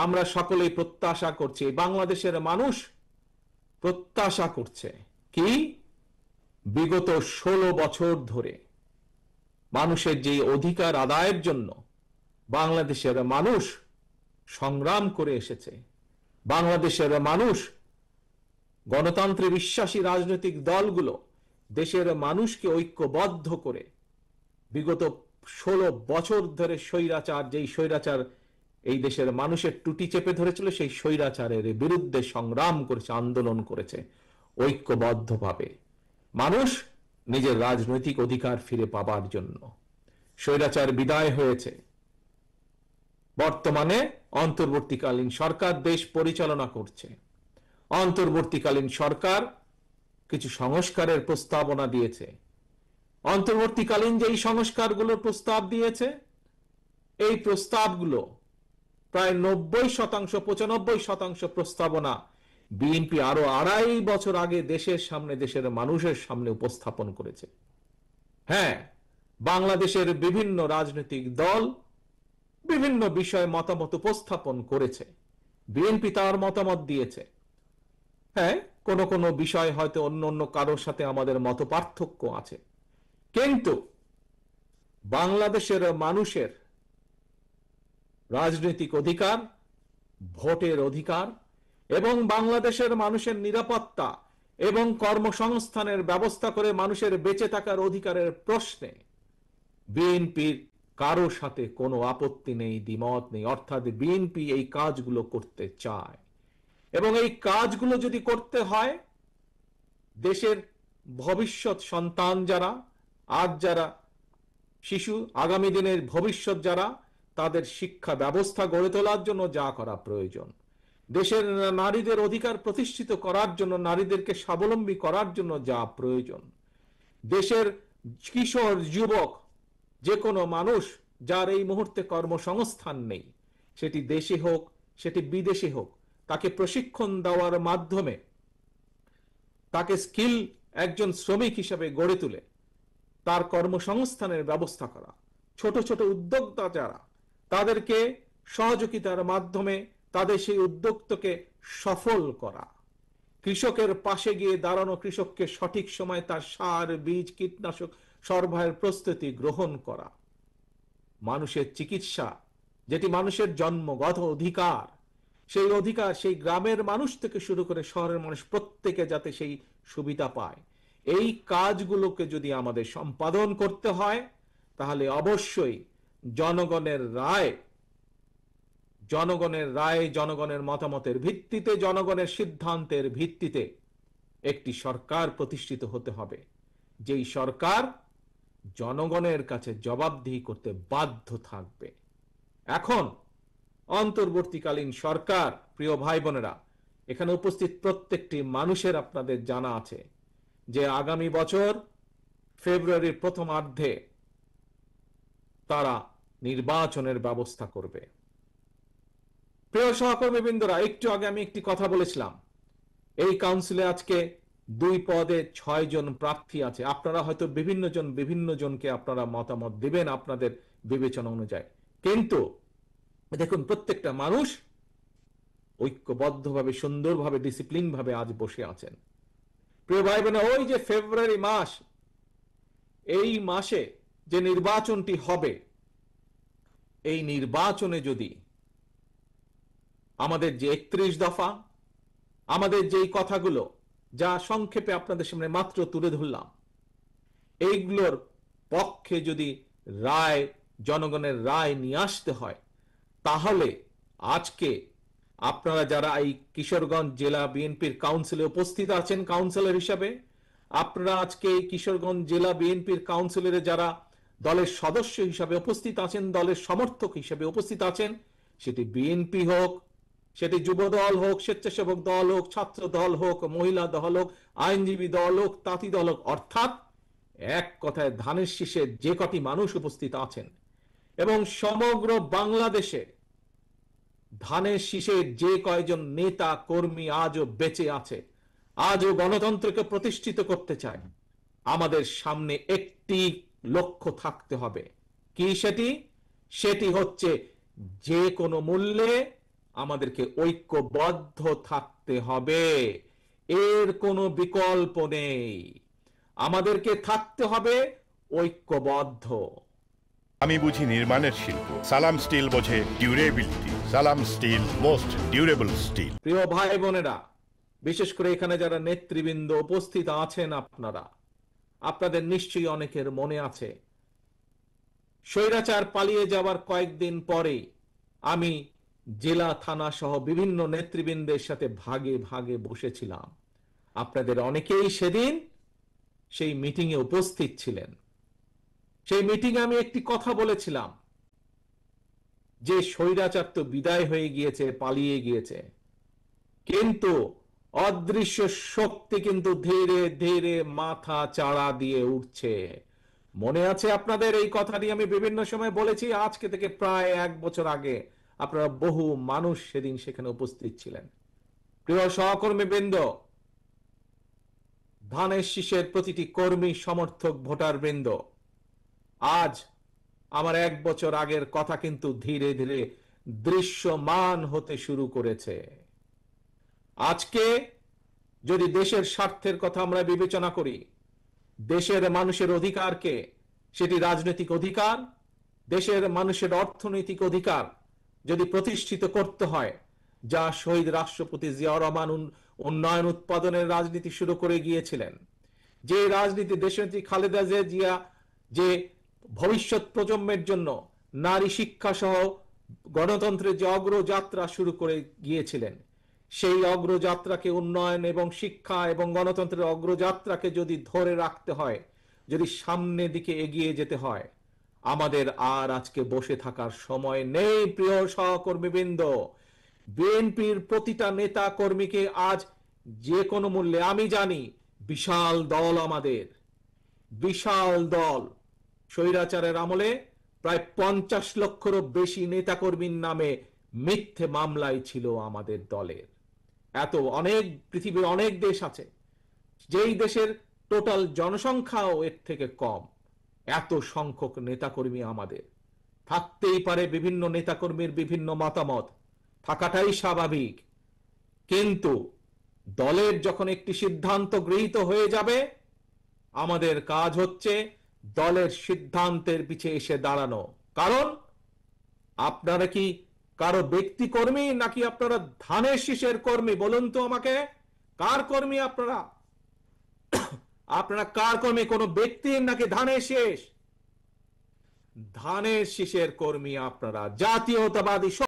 আমরা সকলেই প্রত্যাশা করছি, বাংলাদেশের মানুষ প্রত্যাশা করছে কি, বিগত 16 বছর ধরে মানুষের যে অধিকার আদায়ের জন্য বাংলাদেশের মানুষ সংগ্রাম করে এসেছে, বাংলাদেশের মানুষ, গণতন্ত্রে বিশ্বাসী রাজনৈতিক দলগুলো দেশের মানুষকে ঐক্যবদ্ধ করে বিগত 16 বছর ধরে স্বৈরাচার, যেই স্বৈরাচার এই দেশের মানুষের টুটি চেপে ধরেছিল, সেই স্বৈরাচারের বিরুদ্ধে সংগ্রাম করেছে, আন্দোলন করেছে ঐক্যবদ্ধভাবে মানুষ নিজের রাজনৈতিক অধিকার ফিরে পাবার জন্য। স্বৈরাচার বিদায় হয়েছে, বর্তমানে অন্তর্বর্তীকালীন সরকার দেশ পরিচালনা করছে। অন্তর্বর্তীকালীন সরকার কিছু সংস্কারের প্রস্তাবনা দিয়েছে। অন্তর্বর্তীকালীন যেই সংস্কারগুলোর প্রস্তাব দিয়েছে, এই প্রস্তাবগুলো প্রায় 90%, 95% প্রস্তাবনা বিএনপি আরো 2.5 বছর আগে দেশের সামনে, দেশের মানুষের সামনে উপস্থাপন করেছে। হ্যাঁ, বাংলাদেশের বিভিন্ন রাজনৈতিক দল বিভিন্ন বিষয়ে মতামত উপস্থাপন করেছে, বিএনপি তার মতামত দিয়েছে। হ্যাঁ, কোন কোন বিষয় হয়তো অন্য অন্য কারোর সাথে আমাদের মত পার্থক্য আছে, কিন্তু বাংলাদেশের মানুষের রাজনৈতিক অধিকার, ভোটের অধিকার এবং বাংলাদেশের মানুষের নিরাপত্তা এবং কর্মসংস্থানের ব্যবস্থা করে মানুষের বেঁচে থাকার অধিকারের প্রশ্নে বিএনপির কারো সাথে কোনো আপত্তি নেই, দ্বিমত নেই। অর্থাৎ বিএনপি এই কাজগুলো করতে চায়, এবং এই কাজগুলো যদি করতে হয়, দেশের ভবিষ্যৎ সন্তান যারা, আজ যারা শিশু, আগামী দিনের ভবিষ্যৎ যারা, তাদের শিক্ষা ব্যবস্থা গড়ে তোলার জন্য যা করা প্রয়োজন, দেশের নারীদের অধিকার প্রতিষ্ঠিত করার জন্য, নারীদেরকে স্বাবলম্বী করার জন্য যা প্রয়োজন, দেশের কিশোর যুবক, যে কোনো মানুষ যার এই মুহূর্তে কর্মসংস্থান নেই, সেটি দেশে হোক সেটি বিদেশে হোক, তাকে প্রশিক্ষণ দেওয়ার মাধ্যমে তাকে স্কিল একজন শ্রমিক হিসেবে গড়ে তুলে তার কর্মসংস্থানের ব্যবস্থা করা, ছোট ছোট উদ্যোক্তা যারা, তাদেরকে সহযোগিতার মাধ্যমে তাদের সেই উদ্যোক্তাকে সফল করা, কৃষকের পাশে গিয়ে দাঁড়ানো, কৃষককে সঠিক সময় তার সার, বীজ, কীটনাশক সরবরাহের প্রস্তুতি গ্রহণ করা, মানুষের চিকিৎসা যেটি মানুষের জন্মগত অধিকার, সেই অধিকার সেই গ্রামের মানুষ থেকে শুরু করে শহরের মানুষ প্রত্যেকে যাতে সেই সুবিধা পায়, এই কাজগুলোকে যদি আমাদের সম্পাদন করতে হয়, তাহলে অবশ্যই জনগণের রায়, জনগণের মতামতের ভিত্তিতে, জনগণের সিদ্ধান্তের ভিত্তিতে একটি সরকার প্রতিষ্ঠিত হতে হবে, যেই সরকার জনগণের কাছে জবাবদিহি করতে বাধ্য থাকবে। এখন অন্তর্বর্তীকালীন সরকার, প্রিয় ভাই বোনেরা, এখানে উপস্থিত প্রত্যেকটি মানুষের আপনাদের জানা আছে যে আগামী বছর ফেব্রুয়ারির প্রথমার্ধে তারা নির্বাচনের ব্যবস্থা করবে। প্রিয় সহকর্মীবৃন্দরা, একটু আগে আমি একটি কথা বলেছিলাম, এই কাউন্সিলে আজকে 2 পদে 6 জন প্রার্থী আছে। আপনারা হয়তো বিভিন্ন জনকে আপনারা মতামত দিবেন আপনাদের বিবেচনা অনুযায়ী, কিন্তু দেখুন প্রত্যেকটা মানুষ ঐক্যবদ্ধভাবে, সুন্দরভাবে, ডিসিপ্লিন ভাবে আজ বসে আছেন। প্রিয় ভাই বোন, ওই যে ফেব্রুয়ারি মাস, এই মাসে যে নির্বাচনটি হবে, এই নির্বাচনে যদি আমাদের যে 31 দফা, আমাদের যেই কথাগুলো যা সংক্ষেপে আপনাদের সামনে মাত্র তুলে ধরলাম, এইগুলোর পক্ষে যদি রায়, জনগণের রায় নিয়ে আসতে হয়, তাহলে আজকে আপনারা যারা এই কিশোরগঞ্জ জেলা বিএনপির কাউন্সিলে উপস্থিত আছেন কাউন্সিলর হিসাবে, আপনারা আজকে এই কিশোরগঞ্জ জেলা বিএনপির কাউন্সিলরে যারা দলের সদস্য হিসাবে উপস্থিত আছেন, দলের সমর্থক হিসাবে উপস্থিত আছেন, সেটি বিএনপি হোক, সেটি যুব দল হোক, স্বেচ্ছাসেবক দল হোক, ছাত্র দল হোক, মহিলা দল হোক, আইনজীবী দল হোক, তাঁতি দল হোক, অর্থাৎ এক কথায় ধানের শীষে যে কটি মানুষ উপস্থিত আছেন এবং সমগ্র বাংলাদেশে ধানের শীষের যে কয়জন নেতা কর্মী আজও বেঁচে আছে, আজও গণতন্ত্রকে প্রতিষ্ঠিত করতে চায়, আমাদের সামনে একটি লক্ষ্য থাকতে হবে। কি সেটি? সেটি হচ্ছে যে কোনো মূল্যে আমাদেরকে ঐক্যবদ্ধ থাকতে হবে, এর কোনো বিকল্প নেই। আমাদেরকে থাকতে হবে ঐক্যবদ্ধ। আমি বুঝি নির্মাণের শিল্প, সালাম স্টিল বোঝে ডিউরেবিলিটি। সালাম স্টিল, মোস্ট ডিউরেবল স্টিল। প্রিয় ভাই বোনেরা, বিশেষ করে এখানে যারা নেতৃবৃন্দ উপস্থিত আছেন, আপনাদের নিশ্চয়ই অনেকের মনে আছে স্বৈরাচার পালিয়ে যাওয়ার কয়েকদিন পরে আমি জেলা থানা সহ বিভিন্ন নেতৃবৃন্দের সাথে ভাগে ভাগে বসেছিলাম। আপনাদের অনেকেই সেদিন সেই মিটিং এ উপস্থিত ছিলেন। সেই মিটিং এ আমি একটি কথা বলেছিলাম যে স্বৈরাচার তো বিদায় হয়ে গিয়েছে, পালিয়ে গিয়েছে, কিন্তু অদৃশ্য শক্তি কিন্তু ধীরে ধীরে মাথা চাড়া দিয়ে উঠছে। মনে আছে আপনাদের এই কথাটি আমি বিভিন্ন সময় বলেছি। আজকে থেকে প্রায় 1 বছর আগে আপনারা বহু মানুষ সেদিন সেখানে উপস্থিত ছিলেন। প্রিয় সহকর্মী বৃন্দ, ধানের শীষের প্রতিটি কর্মী, সমর্থক, ভোটার বৃন্দ, আজ আমার 1 বছর আগের কথা কিন্তু ধীরে ধীরে দৃশ্যমান হতে শুরু করেছে। আজকে যদি দেশের স্বার্থের কথা আমরা বিবেচনা করি, দেশের মানুষের অধিকারকে, সেটি রাজনৈতিক অধিকার, দেশের মানুষের অর্থনৈতিক অধিকার যদি প্রতিষ্ঠিত করতে হয়, যা শহীদ রাষ্ট্রপতি জিয়াউর রহমান উন্নয়ন উৎপাদনের রাজনীতি শুরু করে গিয়েছিলেন, যে রাজনীতি দেশনেত্রী খালেদা জিয়া যে ভবিষ্যৎ প্রজন্মের জন্য নারী শিক্ষা সহ গণতন্ত্রের যে অগ্রযাত্রা শুরু করে গিয়েছিলেন, সেই অগ্রযাত্রাকে, উন্নয়ন এবং শিক্ষা এবং গণতন্ত্রের অগ্রযাত্রাকে যদি ধরে রাখতে হয়, যদি সামনের দিকে এগিয়ে যেতে হয়, আমাদের আর আজকে বসে থাকার সময় নেই। প্রিয় সহকর্মীবৃন্দ, বিএনপির প্রতিটা নেতা কর্মীকে আজ যে কোনো মূল্যে, আমি জানি বিশাল দল, আমাদের বিশাল দল, স্বৈরাচারের আমলে প্রায় 50 লক্ষেরও বেশি নেতাকর্মীর নামে মিথ্যে মামলায় ছিল আমাদের দলের। এত অনেক পৃথিবীর অনেক দেশ আছে যেই দেশের টোটাল জনসংখ্যাও এর থেকে কম, এত সংখ্যক নেতাকর্মী আমাদের। থাকতেই পারে বিভিন্ন নেতাকর্মীর বিভিন্ন মতামত, থাকাটাই স্বাভাবিক, কিন্তু দলের যখন একটি সিদ্ধান্ত গৃহীত হয়ে যাবে, আমাদের কাজ হচ্ছে দলের সিদ্ধান্তের পিছে এসে দাঁড়ানো। কারণ আপনারা কি কারো ব্যক্তি কর্মী, নাকি আপনারা ধানের শীষের কর্মী? বলুন তো আমাকে, কার কর্মী আপনারা? আপনারা কার কর্মী? কোন ব্যক্তির নাকি ধানের শীষ? ধানের শীষের কর্মী আপনারা, জাতীয়তাবাদী